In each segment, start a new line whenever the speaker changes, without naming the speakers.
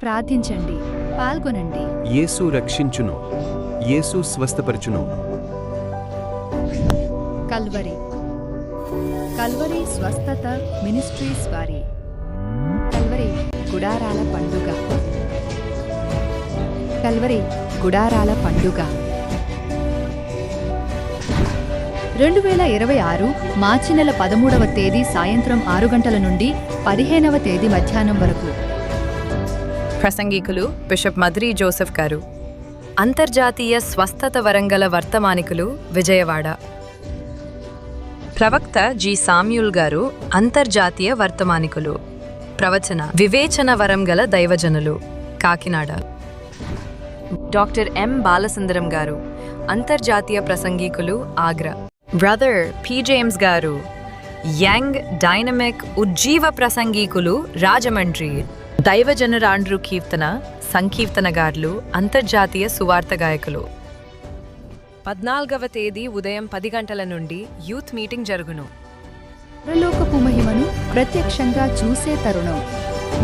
ప్రార్థించండి, పాల్గొనండి.
యేసు రక్షించును, యేసు స్వస్థపరచును.
కల్వరి కల్వరి స్వస్థత మినిస్ట్రీస్ వారి కల్వరి గుడారాల పండుగ. కల్వరి గుడారాల పండుగ 2026 మార్చి నెల 13వ తేదీ సాయంత్రం 6 గంటల నుండి 15వ తేదీ మధ్యాహ్నం వరకు.
ప్రసంగికులు బిషప్ మద్రి జోసెఫ్ గారు. అంతర్జాతీయ స్వస్థత వరంగల వర్తమానికులు విజయవాడ. ప్రవక్త జి సామ్యూల్ గారు అంతర్జాతీయ వర్తమానికులు. ప్రవచన వివేచన వరంగల దైవజనులు కాకినాడ. డాక్టర్ ఎం బాలసుందరం గారు అంతర్జాతీయ ప్రసంగికులు ఆగ్రా. బ్రదర్ పి జేమ్స్ గారు యంగ్ డైనమిక్ ఉజ్జీవ ప్రసంగికులు రాజమండ్రి. దైవజనురాండ్రు కీర్తన సంకీర్తనగారులు అంతర్జాతీయ సువార్త గాయకులు. 14వ తేదీ ఉదయం 10 గంటల నుండి యూత్ మీటింగ్ జరుగును.
పరలోకపు మహిమను ప్రత్యక్షంగా చూసే తరుణం.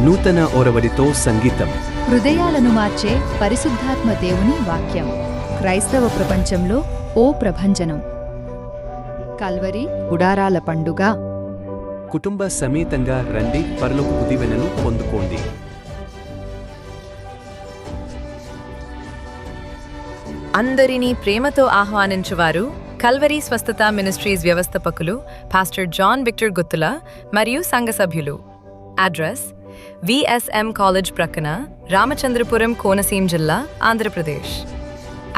నూతన ఒరవడితో సంగీతం.
హృదయాలను మార్చే పరిశుద్ధాత్మ దేవుని వాక్యం. క్రైస్తవ ప్రపంచంలో ఓ ప్రభంజనం. కల్వరి గుడారాల పండుగ.
కుటుంబ సమేతంగా రండి, పరలోకపు దీవెనను పొందుకోండి.
అందరినీ ప్రేమతో ఆహ్వానించువారు కల్వరి స్వస్థత మినిస్ట్రీస్ వ్యవస్థాపకులు పాస్టర్ జాన్ విక్టర్ గుత్తుల మరియు సంఘ సభ్యులు. అడ్రస్ విఎస్ఎం కాలేజ్ ప్రక్కన, రామచంద్రపురం, కోనసీమ జిల్లా, ఆంధ్రప్రదేశ్.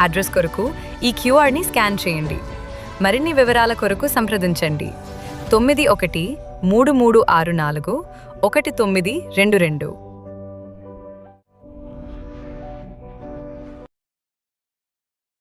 అడ్రస్ కొరకు ఈ క్యూఆర్ని స్కాన్ చేయండి. మరిన్ని వివరాల కొరకు సంప్రదించండి 9133641922.